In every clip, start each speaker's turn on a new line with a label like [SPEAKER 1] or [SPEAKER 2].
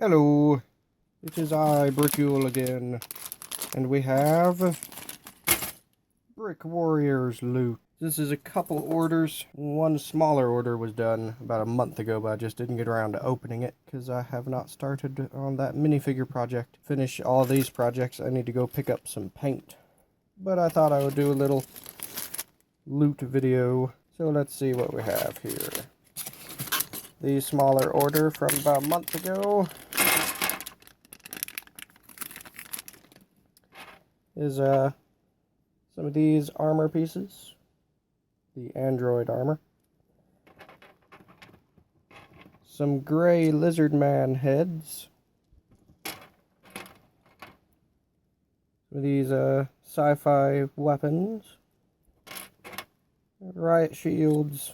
[SPEAKER 1] Hello, it is I, Brickwarriors again, and we have Brickwarriors loot. This is a couple orders. One smaller order was done about a month ago, but I just didn't get around to opening it because I have not started on that minifigure project. Finish all these projects, I need to go pick up some paint. But I thought I would do a little loot video. So let's see what we have here. The smaller order from about a month ago is some of these armor pieces, the android armor, some gray lizard man heads, some of these sci-fi weapons, riot shields,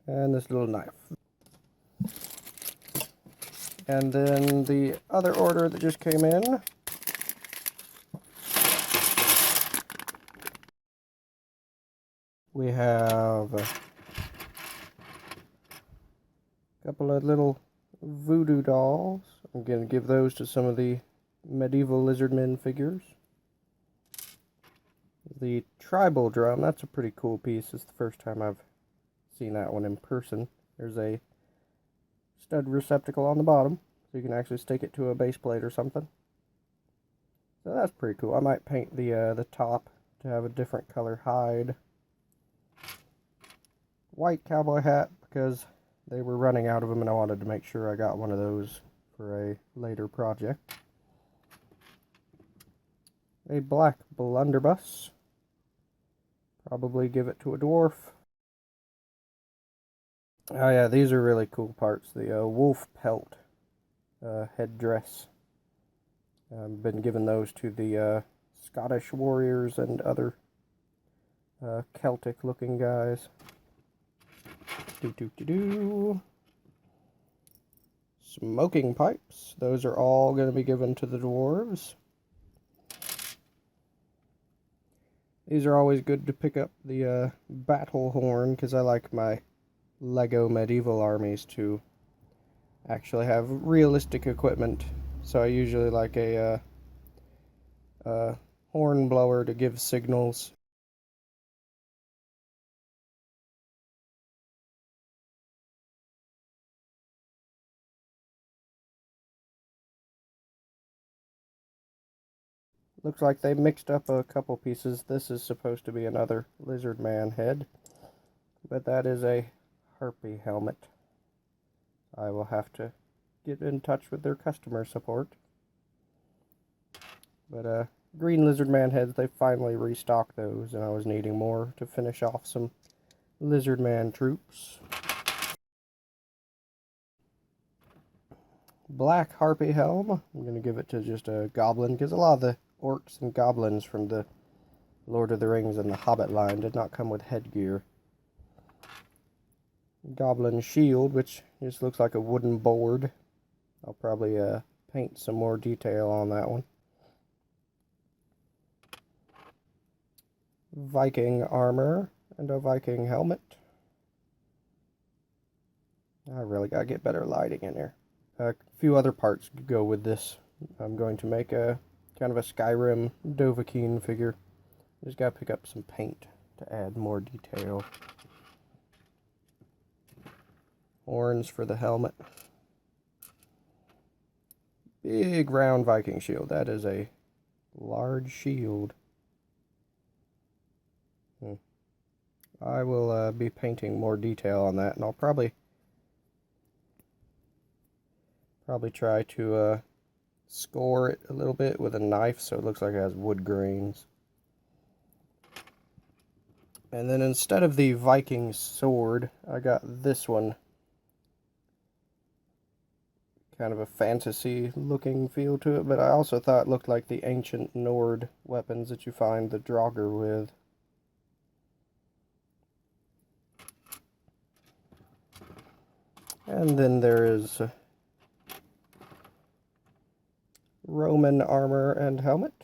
[SPEAKER 1] and this little knife. And then the other order that just came in, we have a couple of little voodoo dolls. I'm going to give those to some of the medieval lizardmen figures. The tribal drum, that's a pretty cool piece. It's the first time I've seen that one in person. There's a stud receptacle on the bottom, so you can actually stick it to a base plate or something. So that's pretty cool. I might paint the top to have a different color hide. White cowboy hat, because they were running out of them and I wanted to make sure I got one of those for a later project. A black blunderbuss. Probably give it to a dwarf. Oh yeah, these are really cool parts. The wolf pelt headdress. I've been giving those to the Scottish warriors and other Celtic looking guys. Smoking pipes. Those are all going to be given to the dwarves. These are always good to pick up the battle horn, because I like my Lego medieval armies to actually have realistic equipment. So I usually like a horn blower to give signals. Looks like they mixed up a couple pieces. This is supposed to be another lizard man head, but that is a harpy helmet. I will have to get in touch with their customer support. But green lizard man heads, they finally restocked those, and I was needing more to finish off some lizard man troops. Black harpy helm. I'm going to give it to just a goblin, because a lot of the orcs and goblins from the Lord of the Rings and the Hobbit line did not come with headgear. Goblin shield, which just looks like a wooden board. I'll probably paint some more detail on that one. Viking armor and a Viking helmet. I really gotta get better lighting in here. A few other parts go with this. I'm going to make a kind of a Skyrim Dovahkiin figure. Just gotta pick up some paint to add more detail. Horns for the helmet. Big round Viking shield. That is a large shield. I will be painting more detail on that, and I'll probably try to score it a little bit with a knife so it looks like it has wood grains. And then instead of the Viking sword, I got this one. Kind of a fantasy looking feel to it, but I also thought it looked like the ancient Nord weapons that you find the Draugr with. And then there is Roman armor and helmet.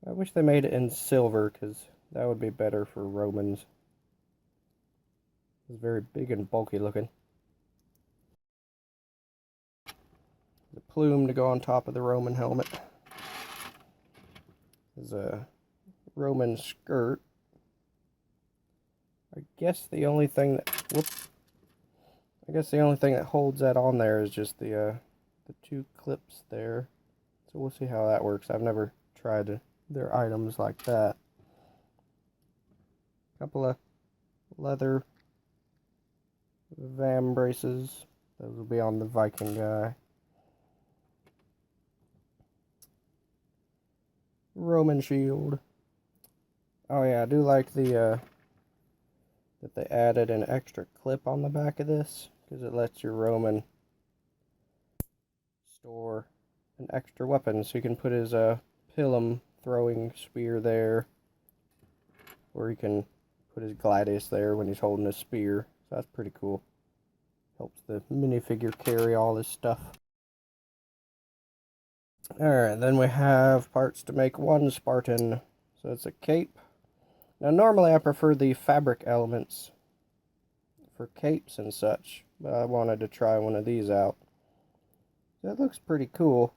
[SPEAKER 1] I wish they made it in silver, because that would be better for Romans. It's very big and bulky looking. The plume to go on top of the Roman helmet. There's a Roman skirt. I guess the only thing that holds that on there is just the two clips there. So we'll see how that works. I've never tried their items like that. Couple of leather vam braces. Those will be on the Viking guy. Roman shield. Oh yeah, I do like the that they added an extra clip on the back of this, because it lets your Roman store an extra weapon, so you can put his pilum throwing spear there, or he can put his gladius there when he's holding his spear. So that's pretty cool. Helps the minifigure carry all this stuff. Alright, then we have parts to make one Spartan. So it's a cape. Now normally I prefer the fabric elements for capes and such, but I wanted to try one of these out. That looks pretty cool.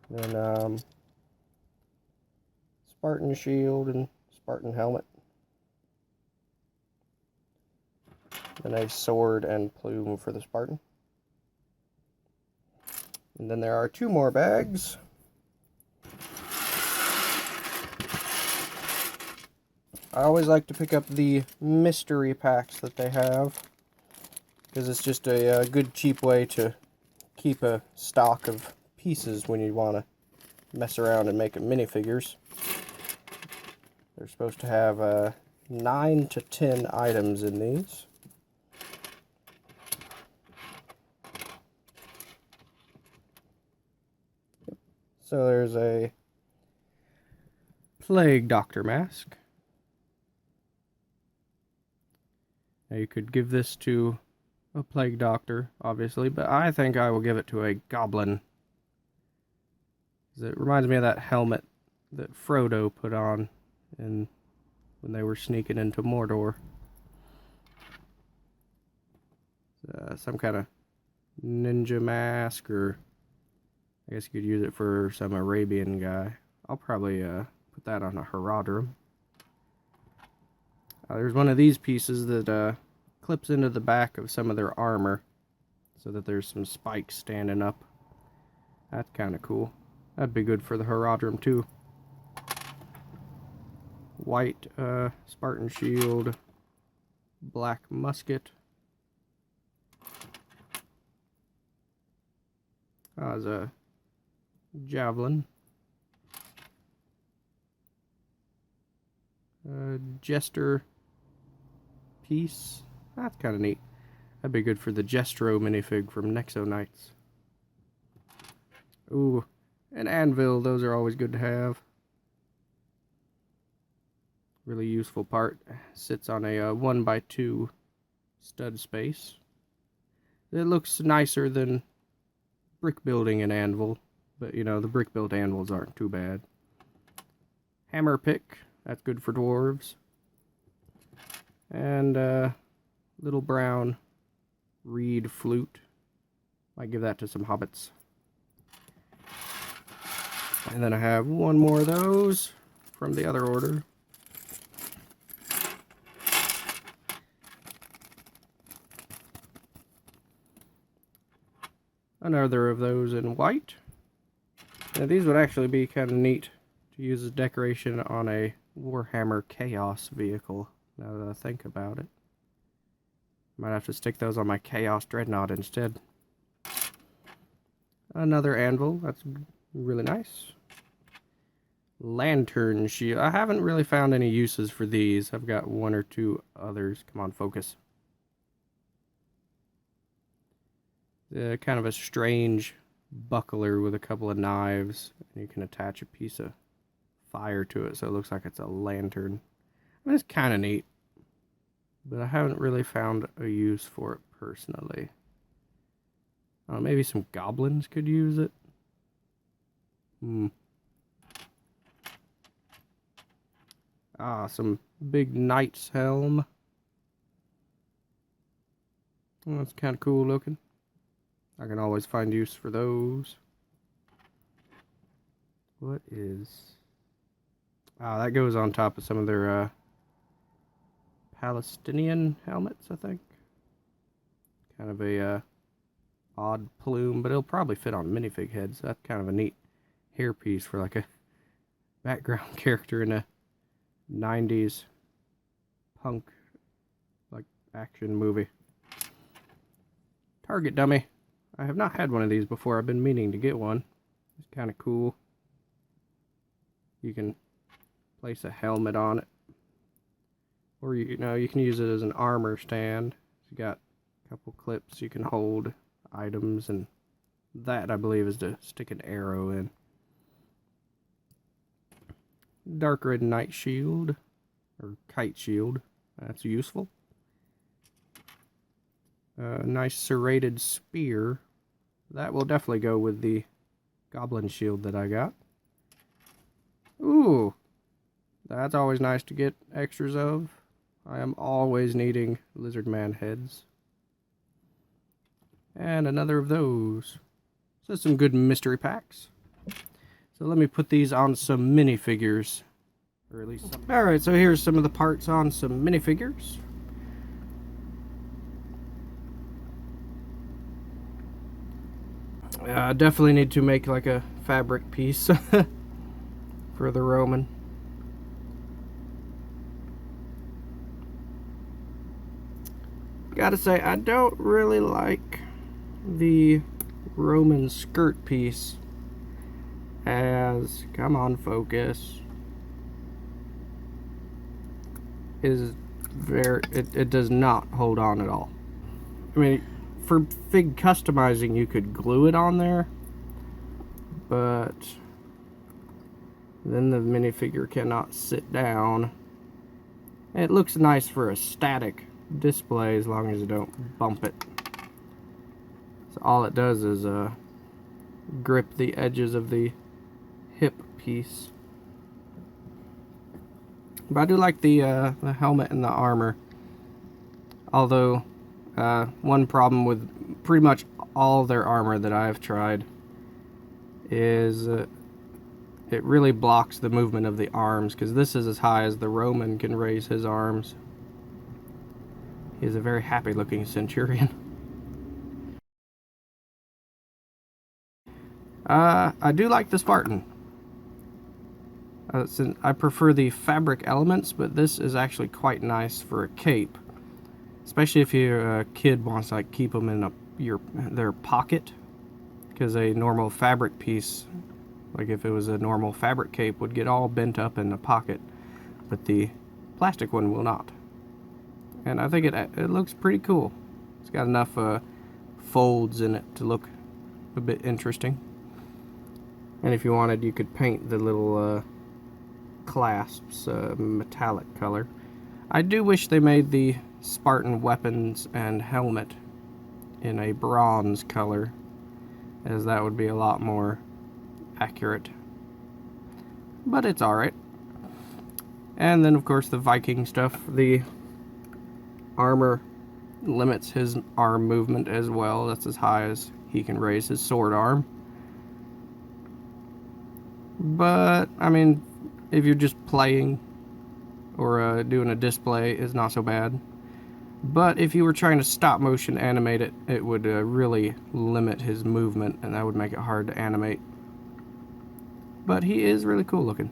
[SPEAKER 1] Then Spartan shield and Spartan helmet. Then a sword and plume for the Spartan. And then there are two more bags. I always like to pick up the mystery packs that they have, because it's just a good cheap way to keep a stock of pieces when you want to mess around and make minifigures. They're supposed to have 9 to 10 items in these. So there's a plague doctor mask. Now you could give this to a plague doctor, obviously, but I think I will give it to a goblin. It reminds me of that helmet that Frodo put on when they were sneaking into Mordor. Some kind of ninja mask, or I guess you could use it for some Arabian guy. I'll probably put that on a Herodrum. There's one of these pieces that clips into the back of some of their armor, so that there's some spikes standing up. That's kind of cool. That'd be good for the Herodrum too. White Spartan shield, black musket. There's a javelin. Jester piece. That's kind of neat. That'd be good for the Jestro minifig from Nexo Knights. Ooh, an anvil. Those are always good to have. Really useful part. Sits on a 1x2 stud space. It looks nicer than brick building an anvil, but you know, the brick built anvils aren't too bad. Hammer pick. That's good for dwarves. And little brown reed flute. Might give that to some hobbits. And then I have one more of those from the other order. Another of those in white. Now these would actually be kind of neat to use as decoration on a Warhammer Chaos vehicle, now that I think about it. Might have to stick those on my Chaos Dreadnought instead. Another anvil, that's really nice. Lantern shield. I haven't really found any uses for these. I've got one or two others. Come on, focus. Kind of a strange buckler with a couple of knives, and you can attach a piece of fire to it, so it looks like it's a lantern. I mean, it's kind of neat, but I haven't really found a use for it personally. Maybe some goblins could use it. Ah, some big knight's helm. Well, that's kind of cool looking. I can always find use for those. What is... Ah, that goes on top of some of their Palestinian helmets, I think. Kind of a odd plume, but it'll probably fit on minifig heads. That's kind of a neat hairpiece for like a background character in a 90s punk like action movie. Target dummy. I have not had one of these before. I've been meaning to get one. It's kind of cool. You can place a helmet on it, or you know, you can use it as an armor stand. You got a couple clips you can hold items, and that I believe is to stick an arrow in. Dark red knight shield, or kite shield. That's useful. Nice serrated spear. That will definitely go with the goblin shield that I got. Ooh, that's always nice to get extras of. I am always needing lizard man heads. And another of those. So some good mystery packs. So let me put these on some minifigures. Or at least some. Alright, so here's some of the parts on some minifigures. I definitely need to make like a fabric piece for the Roman. Gotta say, I don't really like the Roman skirt piece as, come on, focus, is very, it does not hold on at all. I mean, for fig customizing you could glue it on there, but then the minifigure cannot sit down. It looks nice for a static display as long as you don't bump it. So all it does is grip the edges of the hip piece. But I do like the helmet and the armor. Although one problem with pretty much all their armor that I've tried is it really blocks the movement of the arms, because this is as high as the Roman can raise his arms. He's a very happy looking centurion. I do like the Spartan. I prefer the fabric elements, but this is actually quite nice for a cape. Especially if your kid wants to like keep them in their pocket. Because a normal fabric piece, like if it was a normal fabric cape, would get all bent up in the pocket. But the plastic one will not. And I think it looks pretty cool. It's got enough folds in it to look a bit interesting. And if you wanted, you could paint the little clasps metallic color. I do wish they made the Spartan weapons and helmet in a bronze color, as that would be a lot more accurate. But it's alright. And then of course the Viking stuff. The armor limits his arm movement as well. That's as high as he can raise his sword arm. But I mean, if you're just playing or doing a display, it's not so bad. But if you were trying to stop motion animate it, it would really limit his movement, and that would make it hard to animate. But he is really cool looking.